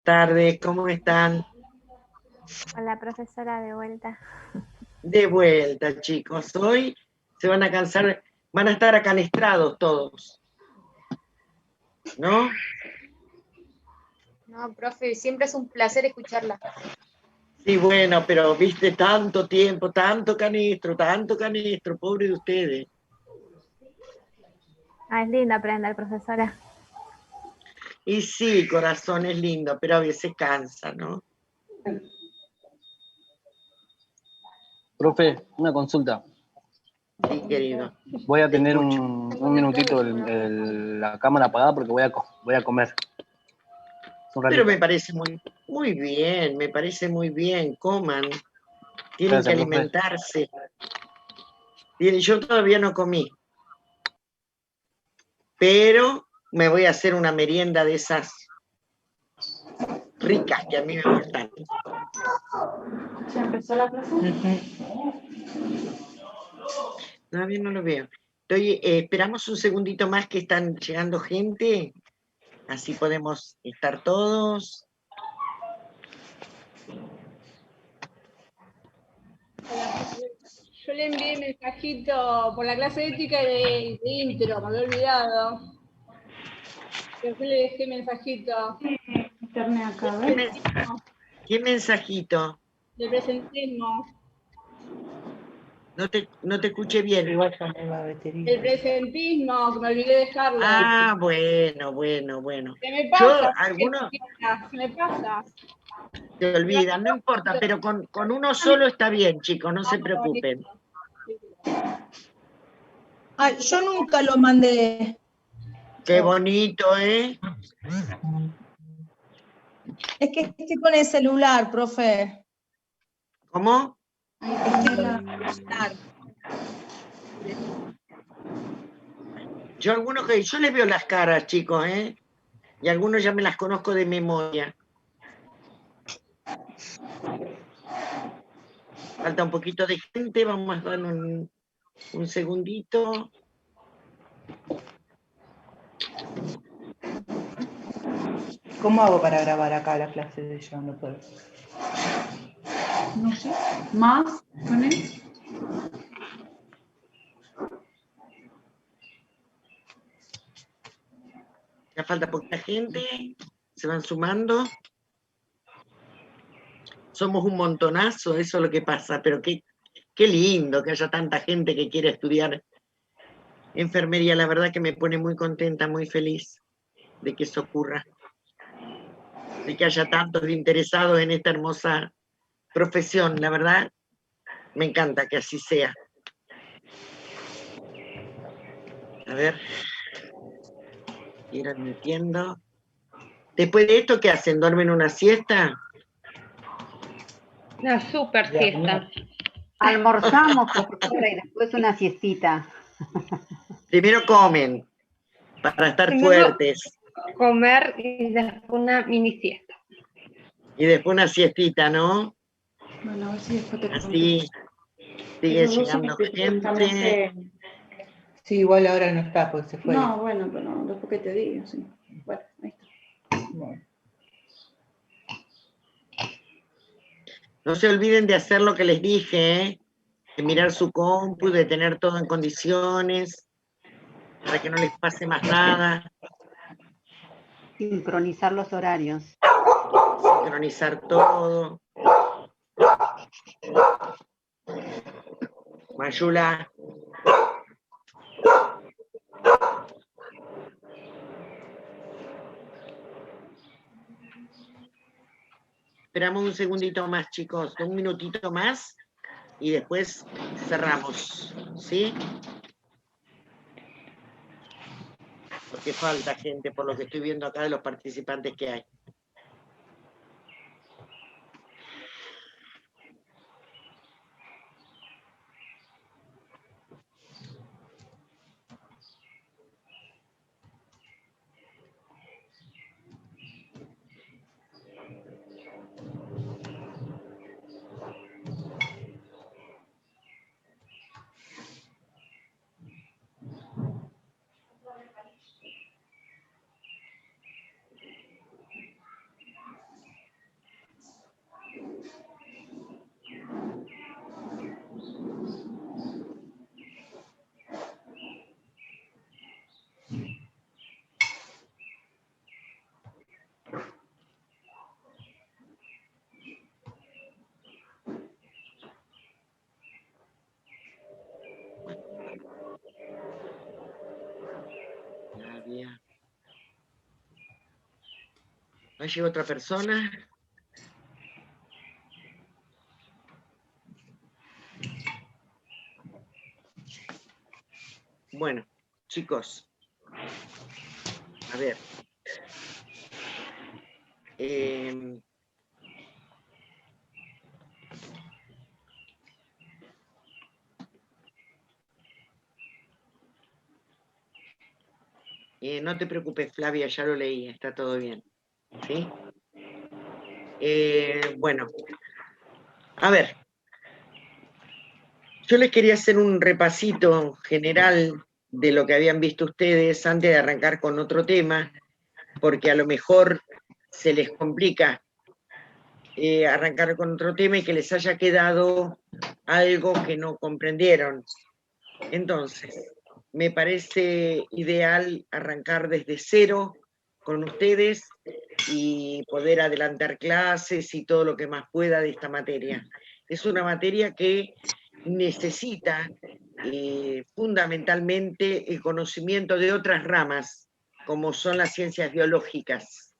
tardes, ¿cómo están? Hola, profesora, de vuelta. De vuelta, chicos. Hoy se van a cansar, van a estar acalestrados todos, ¿no? No, profe, siempre es un placer escucharla. Sí, bueno, pero viste tanto tiempo, tanto canistro, pobre de ustedes. Ah, es lindo aprender, profesora. Y sí, corazón es lindo, pero a veces cansa, ¿no? Profe, una consulta. Sí, querido. Voy a Te tener escucho. un minutito la cámara apagada porque voy a comer. Un Pero ratito. me parece muy bien, me parece muy bien, coman. Tienen que Gracias, profe. alimentarse. Bien, yo todavía no comí, pero me voy a hacer una merienda de esas ricas que a mí me gustan. ¿Ya empezó la clase? Todavía no lo veo. Esperamos un segundito más que están llegando gente, así podemos estar todos. Yo le envié mensajito por la clase de ética de intro, me había olvidado. Yo le dejé mensajito. Internet acá, ¿ves? ¿Qué mensajito? De presentismo. No te escuché bien. Igual ya me va a batería. El presentismo, que me olvidé dejarlo. Ah, bueno. Se me Yo, pasa, algunos se me pasa. te olvidan, no importa, pero con uno solo está bien, chicos, no se preocupen. Ah, yo nunca lo mandé. Qué bonito, ¿eh? Es que estoy con el celular, profe. ¿Cómo? Estoy con el celular. Yo les veo las caras, chicos, ¿eh? Y algunos ya me las conozco de memoria. Falta un poquito de gente, vamos a dar un segundito. ¿Cómo hago para grabar acá la clase de yo? No puedo. No sé. ¿Más? ¿Pones? Ya falta poquita gente, se van sumando. Somos un montonazo, eso es lo que pasa, pero qué lindo que haya tanta gente que quiere estudiar enfermería. La verdad que me pone muy contenta, muy feliz de que eso ocurra, de que haya tantos interesados en esta hermosa profesión. La verdad, me encanta que así sea. A ver, ir admitiendo. Después de esto, ¿qué hacen? ¿Duermen una siesta? Una super siesta. Almorzamos, profesora, y después una siestita. Primero comen, para estar Primero fuertes. comer y después una mini siesta. Y después una siestita, ¿no? Bueno, a ver si después te Así sigue Esos dos son llegando justamente... gente. Sí, igual ahora no está porque se fue. No, bueno, pero después que te diga, sí. Bueno, ahí está. Bueno. No se olviden de hacer lo que les dije, ¿eh? De mirar su compu, de tener todo en condiciones, para que no les pase más nada. Sincronizar los horarios. Sincronizar todo. Mayula. Esperamos un segundito más, chicos, un minutito más y después cerramos, ¿sí? Porque falta gente, por lo que estoy viendo acá de los participantes que hay. ¿Allí otra persona? Bueno, chicos, a ver. No te preocupes, Flavia, ya lo leí, está todo bien. ¿Sí? Bueno, a ver. Yo les quería hacer un repasito general de lo que habían visto ustedes antes de arrancar con otro tema, porque a lo mejor se les complica arrancar con otro tema y que les haya quedado algo que no comprendieron. Entonces, me parece ideal arrancar desde cero con ustedes y poder adelantar clases y todo lo que más pueda de esta materia. Es una materia que necesita fundamentalmente el conocimiento de otras ramas, como son las ciencias biológicas.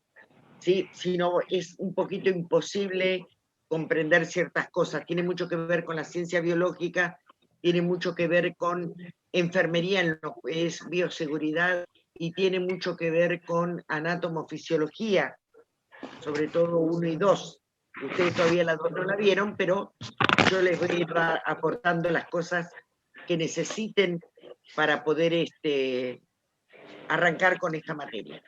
¿Sí? Si no, es un poquito imposible comprender ciertas cosas. Tiene mucho que ver con la ciencia biológica, tiene mucho que ver con enfermería en lo que es bioseguridad y tiene mucho que ver con anatomofisiología, sobre todo 1 y 2. Ustedes todavía la 2 no la vieron, pero yo les voy a ir aportando las cosas que necesiten para poder arrancar con esta materia.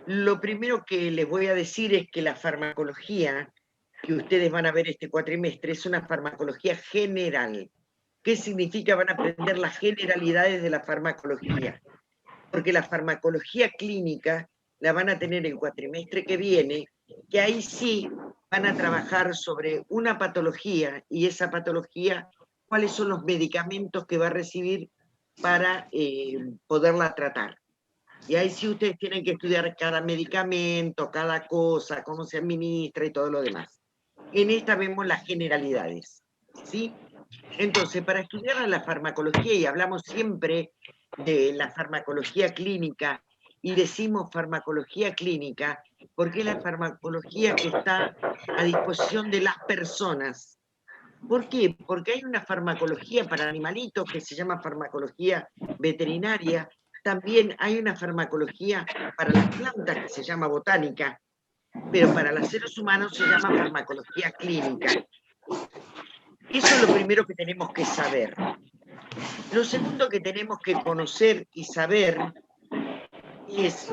Lo primero que les voy a decir es que la farmacología que ustedes van a ver este cuatrimestre es una farmacología general. ¿Qué significa? Van a aprender las generalidades de la farmacología. Porque la farmacología clínica la van a tener el cuatrimestre que viene, que ahí sí van a trabajar sobre una patología, y esa patología, cuáles son los medicamentos que va a recibir para poderla tratar. Y ahí sí ustedes tienen que estudiar cada medicamento, cada cosa, cómo se administra y todo lo demás. En esta vemos las generalidades, ¿sí? Entonces, para estudiar la farmacología, y hablamos siempre de la farmacología clínica, y decimos farmacología clínica, porque es la farmacología que está a disposición de las personas. ¿Por qué? Porque hay una farmacología para animalitos que se llama farmacología veterinaria, también hay una farmacología para las plantas que se llama botánica, pero para los seres humanos se llama farmacología clínica. Eso es lo primero que tenemos que saber. Lo segundo que tenemos que conocer y saber es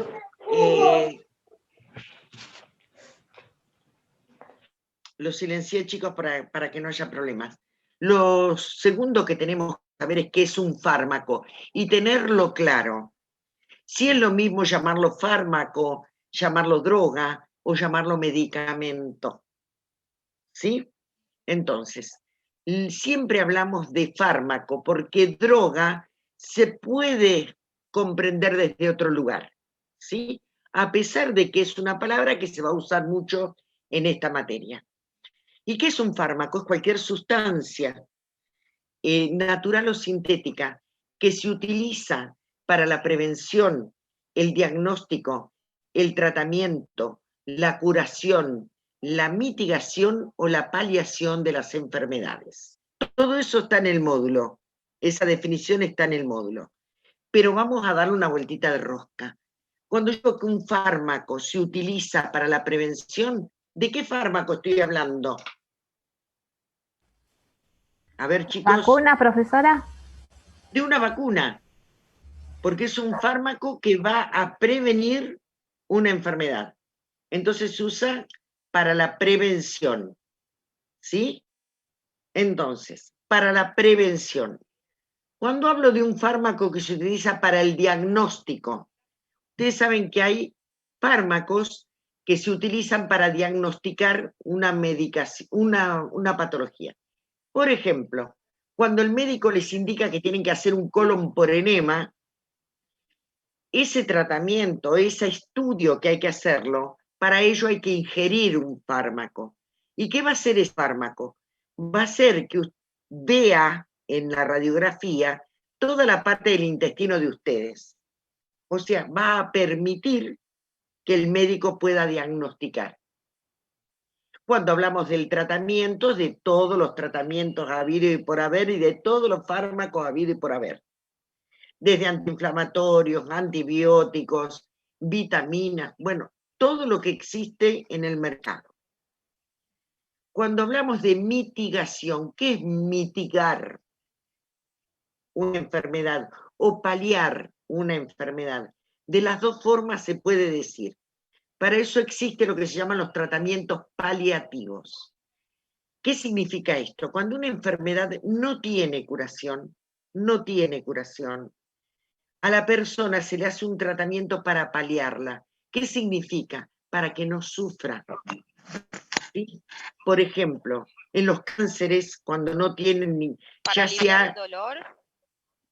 lo silencié, chicos, para que no haya problemas. Lo segundo que tenemos que saber es qué es un fármaco y tenerlo claro. Si es lo mismo llamarlo fármaco, llamarlo droga o llamarlo medicamento. ¿Sí? Entonces, siempre hablamos de fármaco porque droga se puede comprender desde otro lugar. ¿Sí? A pesar de que es una palabra que se va a usar mucho en esta materia. ¿Y qué es un fármaco? Es cualquier sustancia natural o sintética que se utiliza para la prevención, el diagnóstico, el tratamiento, la curación, la mitigación o la paliación de las enfermedades. Todo eso está en el módulo, esa definición está en el módulo. Pero vamos a darle una vueltita de rosca. Cuando digo que un fármaco se utiliza para la prevención, ¿de qué fármaco estoy hablando? A ver, chicos. ¿Vacuna, profesora? De una vacuna, porque es un fármaco que va a prevenir una enfermedad. Entonces se usa para la prevención, ¿sí? Entonces, para la prevención. Cuando hablo de un fármaco que se utiliza para el diagnóstico, ustedes saben que hay fármacos que se utilizan para diagnosticar una medicación, una patología. Por ejemplo, cuando el médico les indica que tienen que hacer un colon por enema, ese tratamiento, ese estudio que hay que hacerlo, para ello hay que ingerir un fármaco. ¿Y qué va a hacer ese fármaco? Va a hacer que vea en la radiografía toda la parte del intestino de ustedes. O sea, va a permitir que el médico pueda diagnosticar. Cuando hablamos del tratamiento, de todos los tratamientos habido y por haber, y de todos los fármacos habido y por haber. Desde antiinflamatorios, antibióticos, vitaminas, bueno, todo lo que existe en el mercado. Cuando hablamos de mitigación, ¿qué es mitigar una enfermedad o paliar una enfermedad? De las dos formas se puede decir. Para eso existe lo que se llaman los tratamientos paliativos. ¿Qué significa esto? Cuando una enfermedad no tiene curación, a la persona se le hace un tratamiento para paliarla. ¿Qué significa? Para que no sufra. ¿Sí? Por ejemplo, en los cánceres, cuando no tienen ¿Para aliviar el dolor?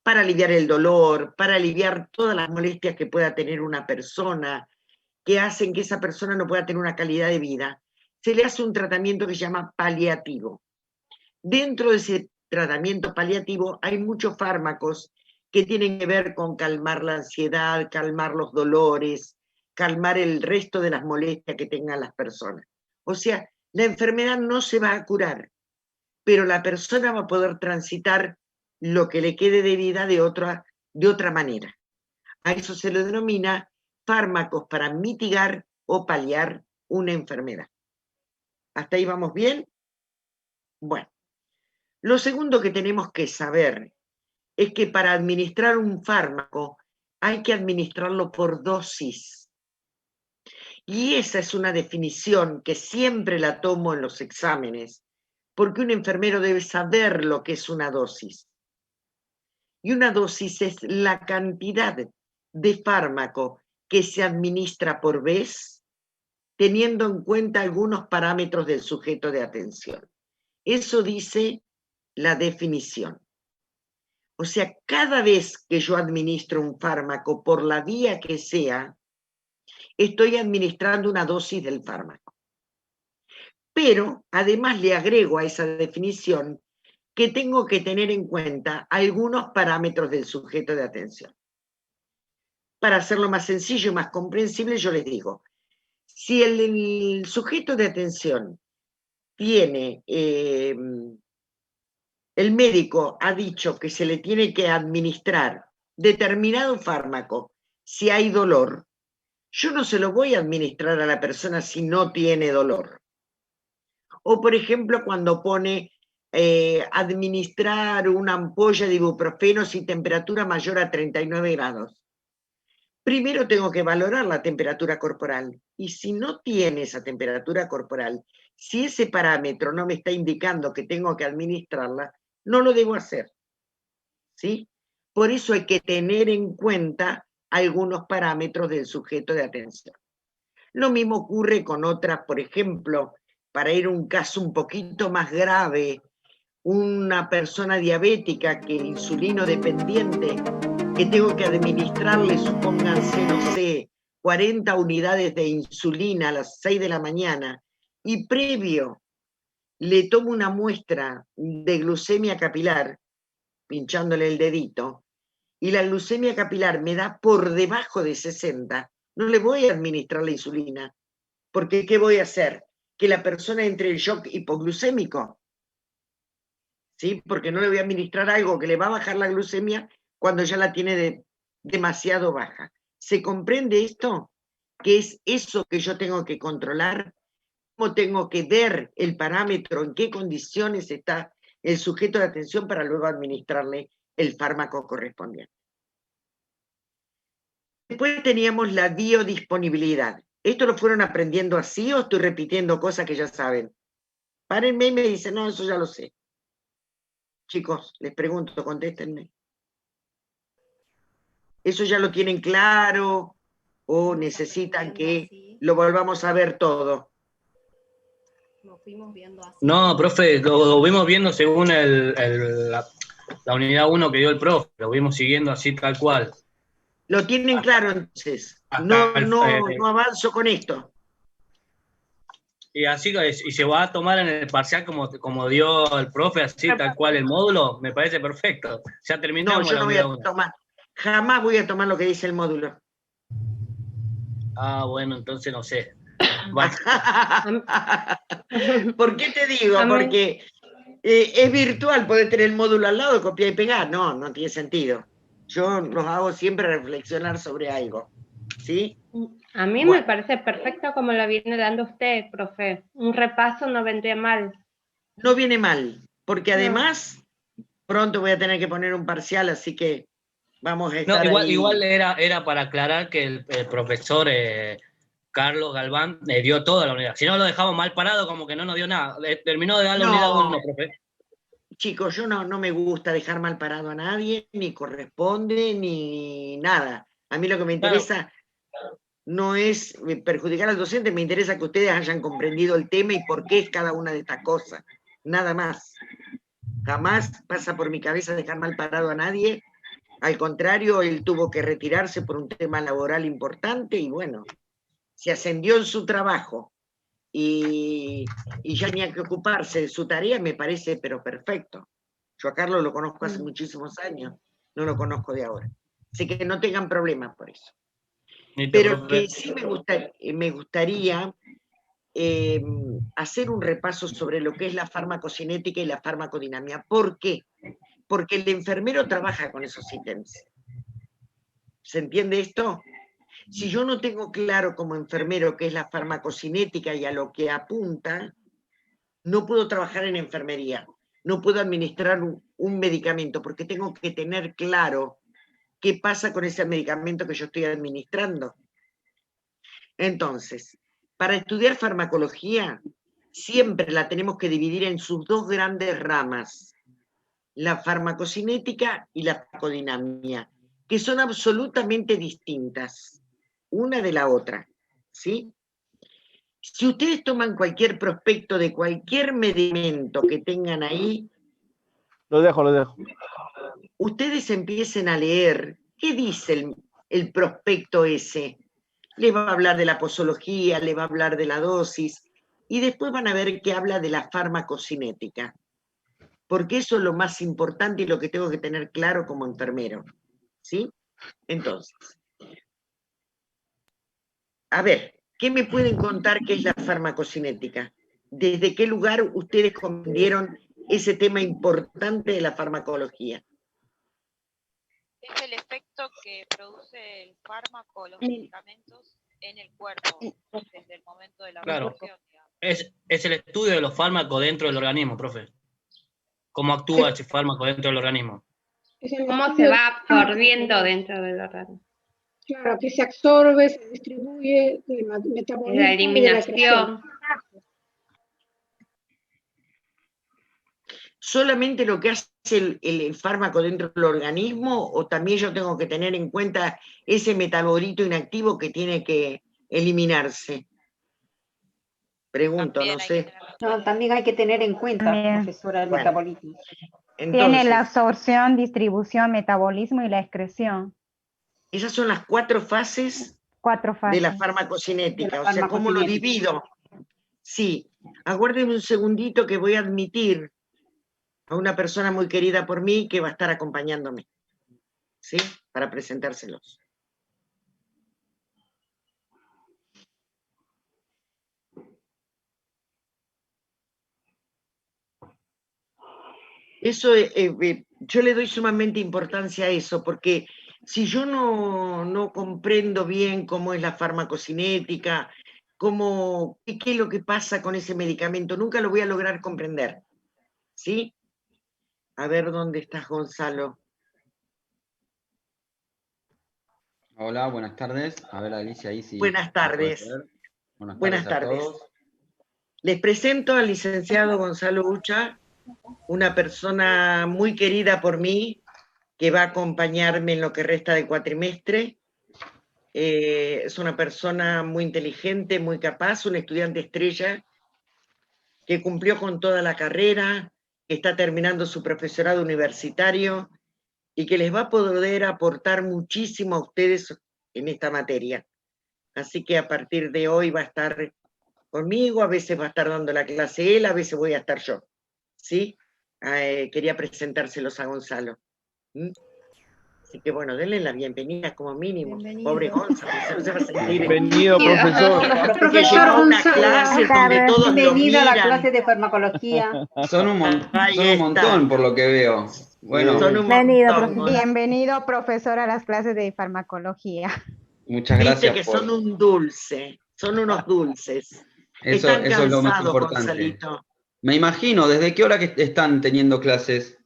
Para aliviar el dolor, para aliviar todas las molestias que pueda tener una persona, que hacen que esa persona no pueda tener una calidad de vida, se le hace un tratamiento que se llama paliativo. Dentro de ese tratamiento paliativo hay muchos fármacos que tienen que ver con calmar la ansiedad, calmar los dolores, calmar el resto de las molestias que tengan las personas. O sea, la enfermedad no se va a curar, pero la persona va a poder transitar lo que le quede de vida de otra manera. A eso se le denomina fármacos para mitigar o paliar una enfermedad. ¿Hasta ahí vamos bien? Bueno, lo segundo que tenemos que saber es que para administrar un fármaco hay que administrarlo por dosis. Y esa es una definición que siempre la tomo en los exámenes, porque un enfermero debe saber lo que es una dosis. Y una dosis es la cantidad de fármaco que se administra por vez, teniendo en cuenta algunos parámetros del sujeto de atención. Eso dice la definición. O sea, cada vez que yo administro un fármaco, por la vía que sea, estoy administrando una dosis del fármaco. Pero además le agrego a esa definición que tengo que tener en cuenta algunos parámetros del sujeto de atención. Para hacerlo más sencillo y más comprensible, yo les digo, si el sujeto de atención tiene, el médico ha dicho que se le tiene que administrar determinado fármaco si hay dolor, yo no se lo voy a administrar a la persona si no tiene dolor. O por ejemplo, cuando pone administrar una ampolla de ibuprofeno si temperatura mayor a 39 grados. Primero tengo que valorar la temperatura corporal. Y si no tiene esa temperatura corporal, si ese parámetro no me está indicando que tengo que administrarla, no lo debo hacer. ¿Sí? Por eso hay que tener en cuenta algunos parámetros del sujeto de atención. Lo mismo ocurre con otras, por ejemplo, para ir a un caso un poquito más grave, una persona diabética que insulino dependiente, que tengo que administrarle, supónganse, no sé, 40 unidades de insulina a las 6 de la mañana, y previo le tomo una muestra de glucemia capilar, pinchándole el dedito, y la glucemia capilar me da por debajo de 60, no le voy a administrar la insulina, porque ¿qué voy a hacer? Que la persona entre en shock hipoglucémico, ¿sí? Porque no le voy a administrar algo que le va a bajar la glucemia cuando ya la tiene demasiado baja. ¿Se comprende esto? ¿Qué es eso que yo tengo que controlar? ¿Cómo tengo que ver el parámetro? ¿En qué condiciones está el sujeto de atención para luego administrarle el fármaco correspondiente? Después teníamos la biodisponibilidad. ¿Esto lo fueron aprendiendo así o estoy repitiendo cosas que ya saben? Párenme y me dicen, no, eso ya lo sé. Chicos, les pregunto, contéstenme. ¿Eso ya lo tienen claro o necesitan que lo volvamos a ver todo? Lo fuimos viendo así. No, profe, lo vimos viendo según la unidad 1 que dio el profe, lo vimos siguiendo así tal cual. ¿Lo tienen claro entonces? No avanzo con esto. Y así, y se va a tomar en el parcial como dio el profe, así tal cual el módulo, me parece perfecto. Ya terminamos. No, yo no voy a tomar, jamás voy a tomar lo que dice el módulo. Ah, bueno, entonces no sé. ¿Por qué te digo? Porque es virtual, podés tener el módulo al lado, copiar y pegar. No, no tiene sentido. Yo los hago siempre reflexionar sobre algo. ¿Sí? A mí me parece perfecto como lo viene dando usted, profe. Un repaso no vendría mal. No viene mal, porque además pronto voy a tener que poner un parcial, así que vamos a estar ahí. Igual era para aclarar que el profesor Carlos Galván dio toda la unidad. Si no, lo dejamos mal parado, como que no nos dio nada. Terminó de dar la unidad 1, profe. Chicos, yo no me gusta dejar mal parado a nadie, ni corresponde, ni nada. A mí lo que me interesa no es perjudicar al docente, me interesa que ustedes hayan comprendido el tema y por qué es cada una de estas cosas. Nada más. Jamás pasa por mi cabeza dejar mal parado a nadie. Al contrario, él tuvo que retirarse por un tema laboral importante y bueno, se ascendió en su trabajo y ya tenía que ocuparse de su tarea, me parece, pero perfecto. Yo a Carlos lo conozco hace muchísimos años, no lo conozco de ahora. Así que no tengan problemas por eso. Pero que sí me gustaría hacer un repaso sobre lo que es la farmacocinética y la farmacodinamia. ¿Por qué? Porque el enfermero trabaja con esos ítems. ¿Se entiende esto? Si yo no tengo claro como enfermero qué es la farmacocinética y a lo que apunta, no puedo trabajar en enfermería, no puedo administrar un medicamento, porque tengo que tener claro qué pasa con ese medicamento que yo estoy administrando. Entonces, para estudiar farmacología, siempre la tenemos que dividir en sus dos grandes ramas, la farmacocinética y la farmacodinamia, que son absolutamente distintas una de la otra, ¿sí? Si ustedes toman cualquier prospecto de cualquier medicamento que tengan ahí, lo dejo. Ustedes empiecen a leer qué dice el prospecto ese. Les va a hablar de la posología, les va a hablar de la dosis, y después van a ver que habla de la farmacocinética, porque eso es lo más importante y lo que tengo que tener claro como enfermero, ¿sí? Entonces, a ver, ¿qué me pueden contar qué es la farmacocinética? ¿Desde qué lugar ustedes comprendieron ese tema importante de la farmacología? Es el efecto que produce el fármaco, los medicamentos en el cuerpo, desde el momento de la absorción. Es el estudio de los fármacos dentro del organismo, profe. ¿Cómo actúa ese fármaco dentro del organismo? ¿Cómo se va absorbiendo dentro del organismo? Claro, que se absorbe, se distribuye, el metabolismo. La eliminación. ¿Solamente lo que hace el fármaco dentro del organismo o también yo tengo que tener en cuenta ese metabolito inactivo que tiene que eliminarse? Pregunto, no sé. No, también hay que tener en cuenta, profesora, el metabolismo. Tiene la absorción, distribución, metabolismo y la excreción. Esas son las 4 fases, de la farmacocinética. O sea, ¿cómo lo divido? Sí, aguárdenme un segundito que voy a admitir a una persona muy querida por mí que va a estar acompañándome, ¿sí? Para presentárselos. Eso, yo le doy sumamente importancia a eso, porque si yo no comprendo bien cómo es la farmacocinética, qué es lo que pasa con ese medicamento, nunca lo voy a lograr comprender, ¿sí? A ver, ¿dónde estás, Gonzalo? Hola, buenas tardes. A ver, Alicia, ahí sí. Buenas tardes. Buenas tardes a todos. Les presento al licenciado Gonzalo Ucha, una persona muy querida por mí, que va a acompañarme en lo que resta del cuatrimestre. Es una persona muy inteligente, muy capaz, un estudiante estrella, que cumplió con toda la carrera, que está terminando su profesorado universitario y que les va a poder aportar muchísimo a ustedes en esta materia. Así que a partir de hoy va a estar conmigo, a veces va a estar dando la clase él, a veces voy a estar yo, ¿sí? Quería presentárselos a Gonzalo. Así que bueno, denle la bienvenida como mínimo. Pobre Gonzalo, no se va a sentir. Bienvenido, profesor. Porque llegó una clase donde todos lo Bienvenido a la miran. clase de farmacología. Son un Ahí montón está. por lo que veo. Bueno, Son un Bienvenido, montón. profesor. Bienvenido, profesor, a las clases de farmacología. muchas Viste gracias que por son un dulce, son unos dulces. eso. Están Eso es lo más cansados, importante. Gonzalito. Me imagino, ¿desde qué hora que están teniendo clases?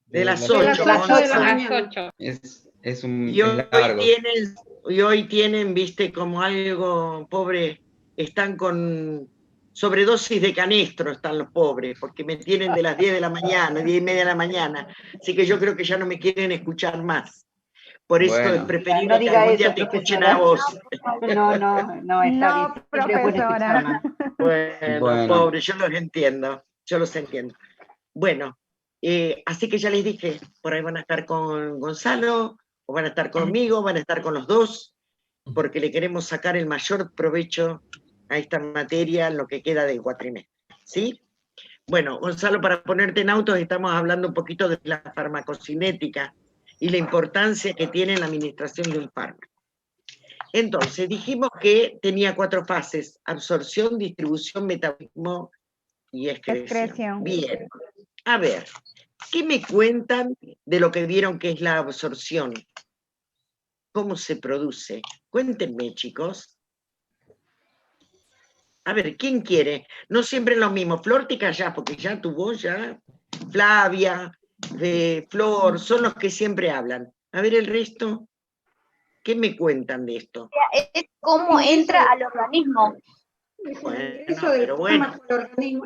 De las De las 8, 8 de la Gonzalo. mañana. Es Y largo. hoy tienen, viste, como algo, pobre, están con sobredosis de canestro, están los pobres, porque me tienen de las 10 de la mañana, 10:30 de la mañana, así que yo creo que ya no me quieren escuchar más. Por eso Bueno. es preferible No que diga algún eso, día te escuchen profesora. a vos. No, está bien. Siempre es bueno profesora. escucharla. Bueno, pobre, yo los entiendo, Bueno, así que ya les dije, por ahí van a estar con Gonzalo, o van a estar conmigo, van a estar con los dos, porque le queremos sacar el mayor provecho a esta materia en lo que queda del cuatrimestre, ¿sí? Bueno, Gonzalo, para ponerte en autos, estamos hablando un poquito de la farmacocinética y la importancia que tiene en la administración de un fármaco. Entonces, dijimos que tenía 4 fases: absorción, distribución, metabolismo y excreción. Bien. A ver, ¿qué me cuentan de lo que vieron que es la absorción? ¿Cómo se produce? Cuéntenme, chicos. A ver, ¿quién quiere? No siempre lo mismo. Flor, te callás, porque ya tu voz, ya. Flavia, Flor, son los que siempre hablan. A ver, el resto, ¿qué me cuentan de esto? Es cómo entra al organismo. Bueno, Eso del pero bueno. fármaco al organismo.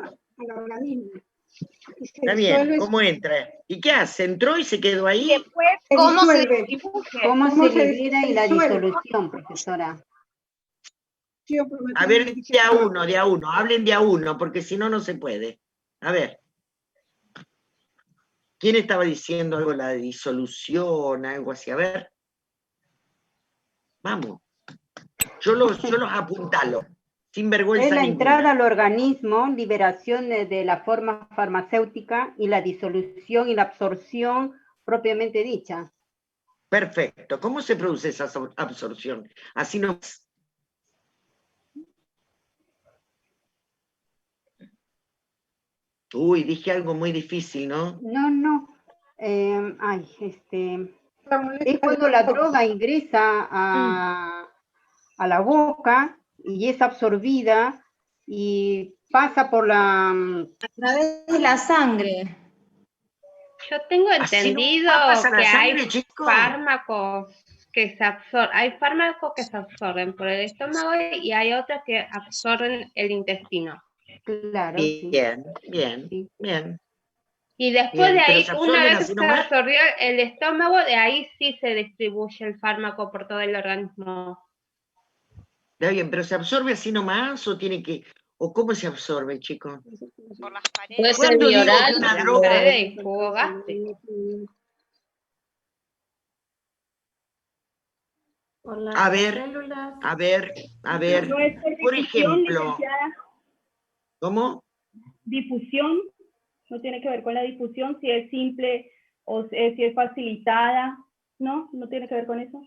Está bien, ¿cómo entra? ¿Y qué hace? ¿Entró y se quedó ahí? Después, ¿cómo se distribuye? ¿Cómo se libera y la disolución, profesora? A ver, de a uno, hablen de a uno, porque si no, no se puede. A ver. ¿Quién estaba diciendo algo, la disolución, algo así? A ver. Vamos. Yo los apuntalo, sin vergüenza Es la ninguna. entrada al organismo, liberación de la forma farmacéutica y la disolución y la absorción propiamente dicha. Perfecto. ¿Cómo se produce esa absorción? Así no. Uy, dije algo muy difícil, ¿no? No. Es cuando la droga ingresa a la boca y es absorbida y pasa por la... A través de la sangre. Yo tengo ¿Así entendido no pasa la que sangre, hay chico? fármacos que se absorben, hay fármacos que se absorben por el estómago y hay otros que absorben el intestino. Claro. Bien. Y después de ahí, pero una vez que así se nomás. absorbió el estómago, de ahí sí se distribuye el fármaco por todo el organismo. Está bien, pero ¿se absorbe así nomás o tiene que... o cómo se absorbe, chico? Por las paredes. Puede ser ¿Cuándo digo bioral. que una Las droga... paredes y jugo gástrico. A ver, No es por difusión, ejemplo, licenciada. ¿cómo? Difusión, no tiene que ver con la difusión, si es simple o si es facilitada, ¿no? ¿No tiene que ver con eso?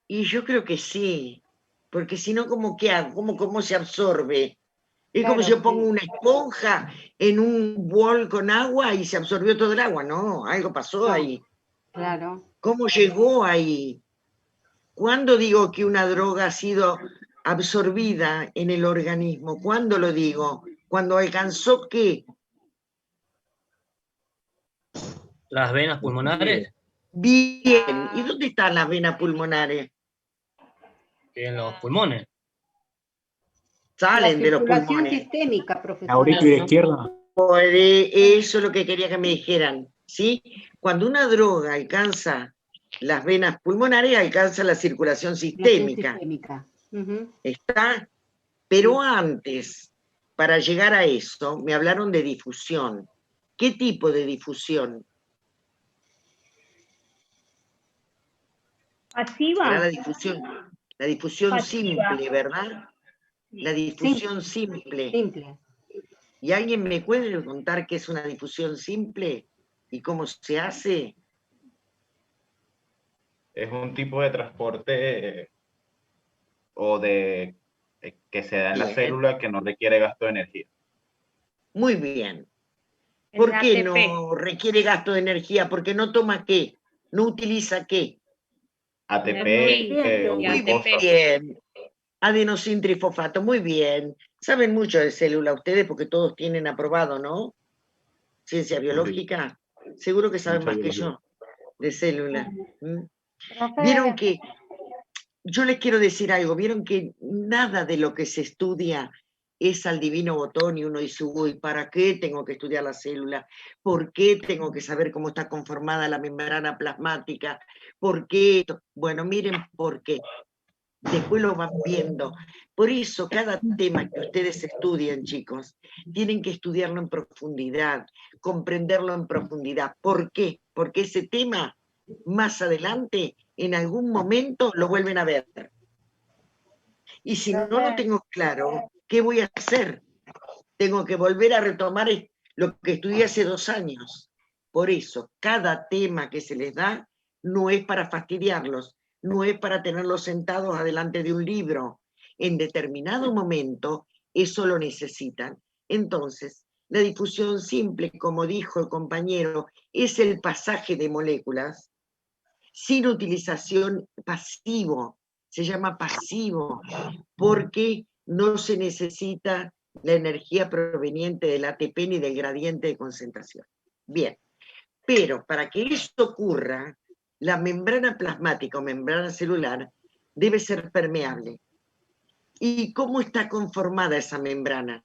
Y yo creo que sí, porque si no, ¿cómo qué hago? ¿Cómo se absorbe? Es como si yo pongo una esponja en un bol con agua y se absorbió todo el agua, ¿no? Algo pasó ahí. Claro. ¿Cómo llegó ahí? ¿Cuándo digo que una droga ha sido absorbida en el organismo? ¿Cuándo lo digo? ¿Cuando alcanzó qué? Las venas pulmonares. Bien. ¿Y dónde están las venas pulmonares? En los pulmones. Salen de los circulación pulmones. sistémica, profesora. Aurícula izquierda. Eso es lo que quería que me dijeran, ¿sí? Cuando una droga alcanza las venas pulmonares, alcanza la circulación sistémica. ¿Está? Pero antes, para llegar a eso, me hablaron de difusión. ¿Qué tipo de difusión? ¿Pasiva? Era la difusión Pasiva. simple, ¿verdad? La difusión simple. ¿Y alguien me puede contar qué es una difusión simple y cómo se hace? Es un tipo de transporte o de que se da en la Bien. célula que no requiere gasto de energía. Muy bien. ¿Por qué no requiere gasto de energía? Porque no toma qué, no utiliza qué. ATP, Muy glucosa. bien. Adenosín trifosfato, muy bien. Saben mucho de célula ustedes porque todos tienen aprobado, ¿no? Ciencia biológica. Seguro que saben Mucha más que biología. yo de célula. ¿Mm? Profe, Vieron que, yo les quiero decir algo, vieron que nada de lo que se estudia es al divino botón y uno dice, uy, ¿para qué tengo que estudiar la célula? ¿Por qué tengo que saber cómo está conformada la membrana plasmática? ¿Por qué? Bueno, miren por qué. Después lo van viendo. Por eso, cada tema que ustedes estudien, chicos, tienen que estudiarlo en profundidad, comprenderlo en profundidad. ¿Por qué? Porque ese tema, más adelante, en algún momento, lo vuelven a ver. Y si no lo tengo claro, ¿qué voy a hacer? Tengo que volver a retomar lo que estudié hace 2 años. Por eso, cada tema que se les da no es para fastidiarlos, no es para tenerlos sentados adelante de un libro. En determinado momento, eso lo necesitan. Entonces, la difusión simple, como dijo el compañero, es el pasaje de moléculas sin utilización pasivo. Se llama pasivo porque no se necesita la energía proveniente del ATP ni del gradiente de concentración. Bien, pero para que esto ocurra, la membrana plasmática o membrana celular debe ser permeable. ¿Y cómo está conformada esa membrana?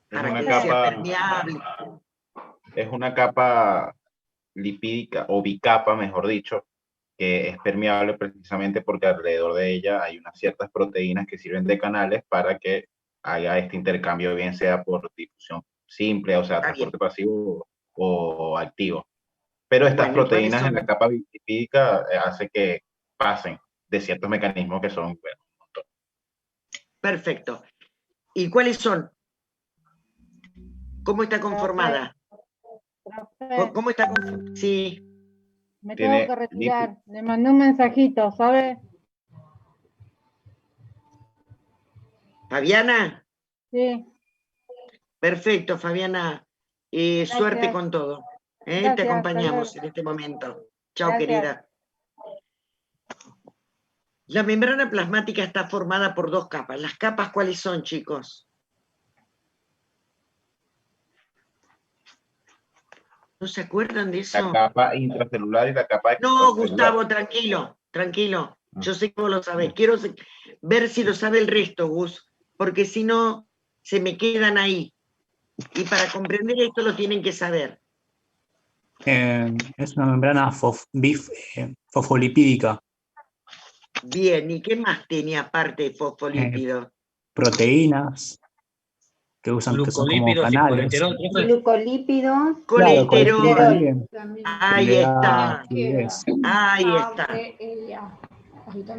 Para que sea permeable. Es una capa lipídica, o bicapa, mejor dicho, que es permeable precisamente porque alrededor de ella hay unas ciertas proteínas que sirven de canales para que haya este intercambio, bien sea por difusión simple, o sea, transporte pasivo o activo. Pero estas proteínas en la capa lipídica hace que pasen de ciertos mecanismos que son, bueno, un montón. Perfecto. ¿Y cuáles son? ¿Cómo está conformada? ¿Cómo está conformada? Sí. Me tengo que retirar. Le mandé un mensajito, ¿sabe? ¿Fabiana? Sí. Perfecto, Fabiana. Suerte con todo. Gracias, te acompañamos en este momento. Chao, querida. La membrana plasmática está formada por 2 capas. ¿Las capas cuáles son, chicos? ¿No se acuerdan de eso? La capa intracelular y la capa extracelular. No, Gustavo, tranquilo, tranquilo. Yo sé que vos lo sabés. Quiero ver si lo sabe el resto, Gus, porque si no, se me quedan ahí. Y para comprender esto lo tienen que saber. Es una membrana fosfolipídica. Bien, ¿y qué más tenía aparte de fosfolípidos? Proteínas que usan, que son como canales. Glucolípidos. Colesterol. Ahí está. Ahí está.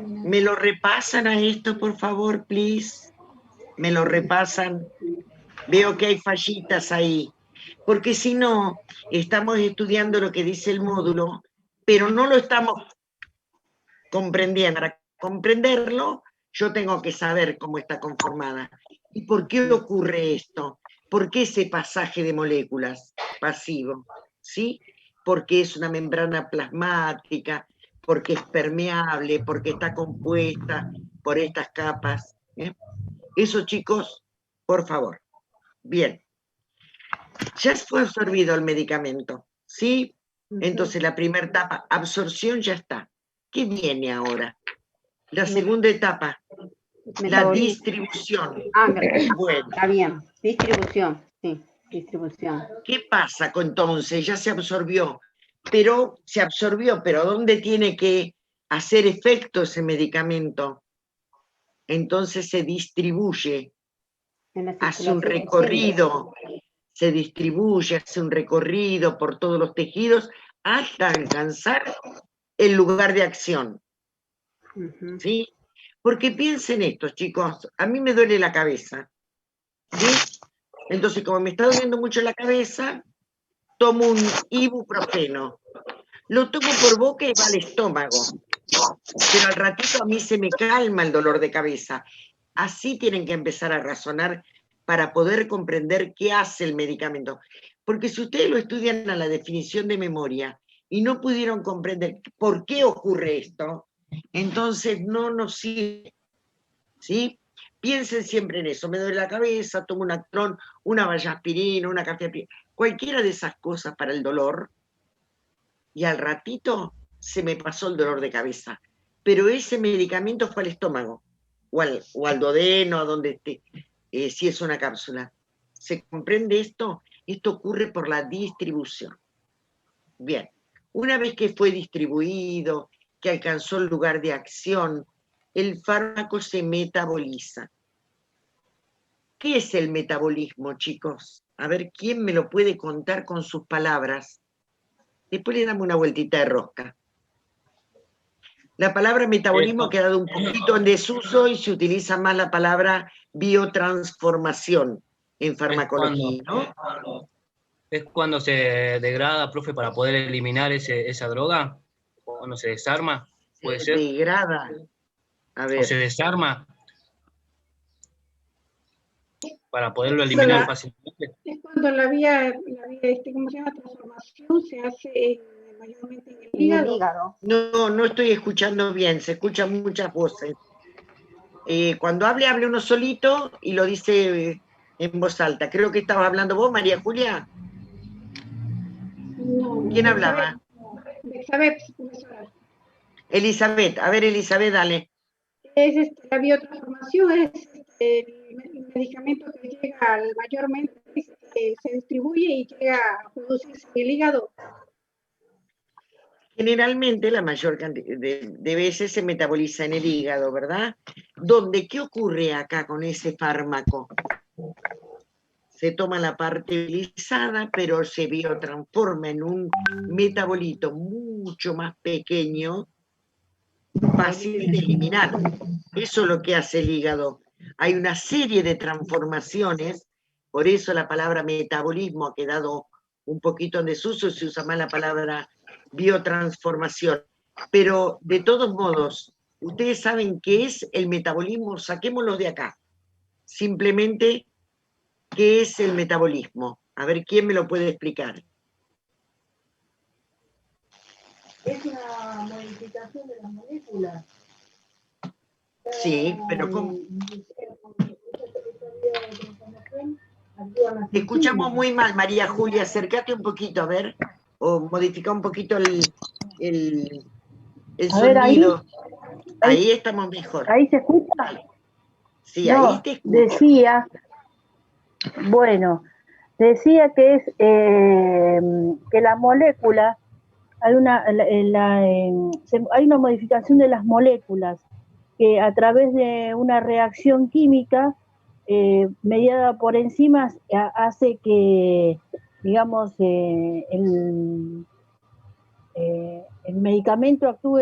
¿Me lo repasan a esto, por favor, please? ¿Me lo repasan? Veo que hay fallitas ahí. Porque si no, estamos estudiando lo que dice el módulo, pero no lo estamos comprendiendo. Para comprenderlo, yo tengo que saber cómo está conformada. ¿Y por qué ocurre esto? ¿Por qué ese pasaje de moléculas pasivo? ¿Sí? Porque es una membrana plasmática, porque es permeable, porque está compuesta por estas capas. Eso, chicos, por favor. Bien. Ya fue absorbido el medicamento, ¿sí? Entonces la primera etapa, absorción, ya está. ¿Qué viene ahora? La segunda etapa, la distribución. Bueno. Está bien, distribución, sí, distribución. ¿Qué pasa entonces? Ya se absorbió, pero ¿dónde tiene que hacer efecto ese medicamento? Entonces se distribuye, hace un recorrido, se distribuye, hace un recorrido por todos los tejidos hasta alcanzar el lugar de acción. ¿Sí? Porque piensen esto, chicos, a mí me duele la cabeza, ¿sí? Entonces, como me está doliendo mucho la cabeza, tomo un ibuprofeno. Lo tomo por boca y va al estómago. Pero al ratito a mí se me calma el dolor de cabeza. Así tienen que empezar a razonar para poder comprender qué hace el medicamento. Porque si ustedes lo estudian a la definición de memoria y no pudieron comprender por qué ocurre esto, entonces no nos sirve, ¿sí? Piensen siempre en eso. Me duele la cabeza, tomo un Actron, una vallaspirina, una cafeapina, cualquiera de esas cosas para el dolor, y al ratito se me pasó el dolor de cabeza. Pero ese medicamento fue al estómago, o al duodeno, a donde esté, si es una cápsula. ¿Se comprende esto? Esto ocurre por la distribución. Bien, una vez que fue distribuido, que alcanzó el lugar de acción, el fármaco se metaboliza. ¿Qué es el metabolismo, chicos? A ver, ¿quién me lo puede contar con sus palabras? Después le damos una vueltita de rosca. La palabra metabolismo ha quedado un poquito en desuso y se utiliza más la palabra biotransformación en farmacología, ¿no? ¿Es cuando se degrada, profe, para poder eliminar esa droga? ¿Cuando se desarma? ¿Puede ser? Se degrada. A ver. ¿O se desarma? Para poderlo eliminar fácilmente. Es cuando la vía ¿cómo se llama? Transformación se hace mayormente en el hígado. No, no estoy escuchando bien, se escuchan muchas voces. Cuando hable uno solito y lo dice en voz alta. Creo que estabas hablando vos, María Julia. No, ¿Quién hablaba? Elizabeth, profesora. Elizabeth, a ver, Elizabeth, dale. Es la biotransformación, es el medicamento que llega mayormente, se distribuye y llega a producirse en el hígado. Generalmente la mayor cantidad de veces se metaboliza en el hígado, ¿verdad? ¿Dónde? ¿Qué ocurre acá con ese fármaco? Se toma la parte utilizada, pero se biotransforma en un metabolito mucho más pequeño, fácil de eliminar. Eso es lo que hace el hígado. Hay una serie de transformaciones, por eso la palabra metabolismo ha quedado un poquito en desuso, se usa más la palabra biotransformación. Pero de todos modos, ustedes saben qué es el metabolismo, saquémoslo de acá. Simplemente, ¿qué es el metabolismo? A ver, ¿quién me lo puede explicar? Es una modificación de las moléculas. Sí, pero ¿cómo? Te escuchamos muy mal, María Julia, acércate un poquito, a ver, o modifica un poquito el A ver, sonido. Ahí estamos mejor. ¿Ahí se escucha? Sí, No, ahí te escucho. Decía que es que la molécula, hay una modificación de las moléculas que a través de una reacción química mediada por enzimas hace que, digamos, el medicamento actúe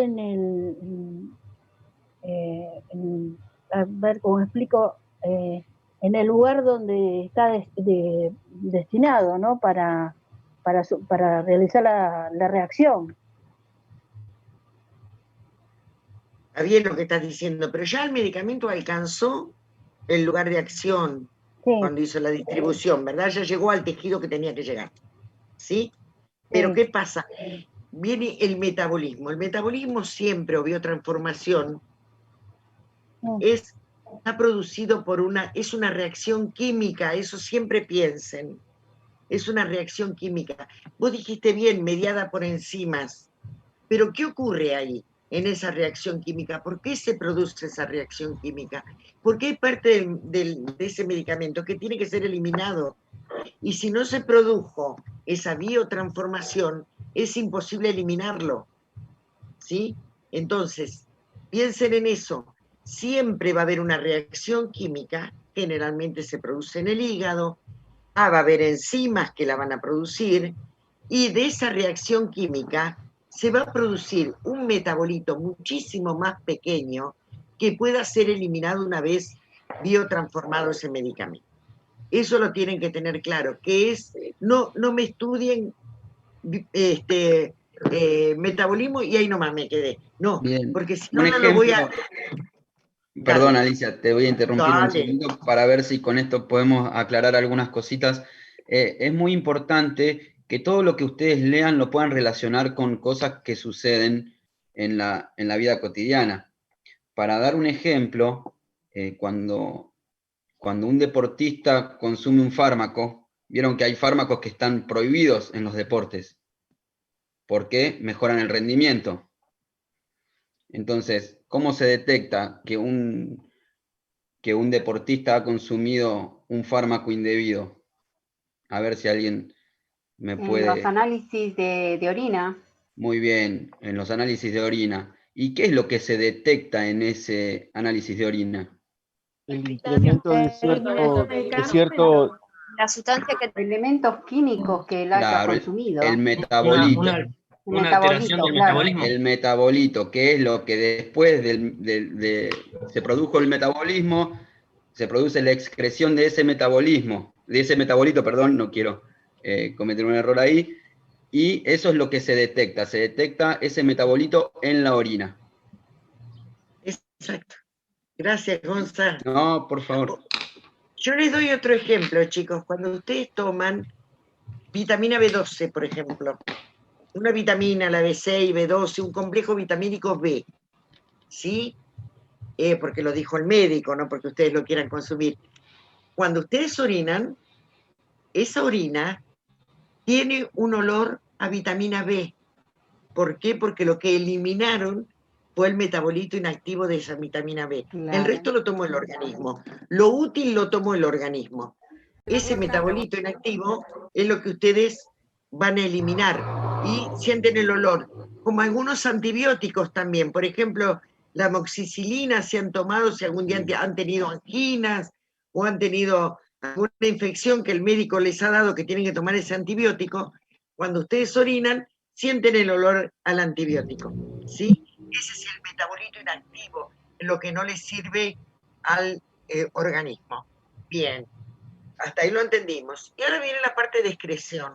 a ver cómo explico, en el lugar donde está destinado, ¿no? Para realizar la reacción. Está bien lo que estás diciendo, pero ya el medicamento alcanzó el lugar de acción cuando hizo la distribución, ¿verdad? Ya llegó al tejido que tenía que llegar, ¿sí? Pero ¿qué pasa? Viene el metabolismo. El metabolismo siempre, o biotransformación, está producido es una reacción química, eso siempre piensen. Es una reacción química. Vos dijiste bien, mediada por enzimas, pero ¿qué ocurre ahí? En esa reacción química. ¿Por qué se produce esa reacción química? Porque hay parte de ese medicamento que tiene que ser eliminado. Y si no se produjo esa biotransformación, es imposible eliminarlo. ¿Sí? Entonces, piensen en eso. Siempre va a haber una reacción química, generalmente se produce en el hígado, va a haber enzimas que la van a producir, y de esa reacción química se va a producir un metabolito muchísimo más pequeño que pueda ser eliminado una vez biotransformado ese medicamento. Eso lo tienen que tener claro, que es, no me estudien metabolismo y ahí nomás me quedé. No, Bien. porque si no, Un no lo voy a... ejemplo. Perdón, Alicia, te voy a interrumpir un Dale. segundo para ver si con esto podemos aclarar algunas cositas. Es muy importante que todo lo que ustedes lean lo puedan relacionar con cosas que suceden en la vida cotidiana. Para dar un ejemplo, cuando un deportista consume un fármaco, vieron que hay fármacos que están prohibidos en los deportes, porque mejoran el rendimiento. Entonces, ¿cómo se detecta que un deportista ha consumido un fármaco indebido? A ver si alguien me puede... En los análisis de orina. Muy bien, en los análisis de orina. ¿Y qué es lo que se detecta en ese análisis de orina? El incremento de cierto La sustancia que... Elementos químicos que él haya consumido. El metabolito. Una alteración del metabolismo. El metabolito, que es lo que después se produjo el metabolismo, se produce la excreción de ese metabolismo, de ese metabolito, perdón, no quiero cometer un error ahí, y eso es lo que se detecta ese metabolito en la orina. Exacto. Gracias, Gonzalo. No, por favor. Yo les doy otro ejemplo, chicos. Cuando ustedes toman vitamina B12, por ejemplo, una vitamina, la B6, B12, un complejo vitamínico B, ¿sí? Porque lo dijo el médico, no porque ustedes lo quieran consumir. Cuando ustedes orinan, esa orina tiene un olor a vitamina B. ¿Por qué? Porque lo que eliminaron fue el metabolito inactivo de esa vitamina B. Claro. El resto lo tomó el organismo. Lo útil lo tomó el organismo. Ese metabolito inactivo es lo que ustedes van a eliminar y sienten el olor. Como algunos antibióticos también. Por ejemplo, la amoxicilina se han tomado si algún día han tenido anginas o han tenido alguna infección que el médico les ha dado que tienen que tomar ese antibiótico. Cuando ustedes orinan, sienten el olor al antibiótico, ¿sí? Ese es el metabolito inactivo, lo que no le sirve al organismo. Bien, hasta ahí lo entendimos. Y ahora viene la parte de excreción.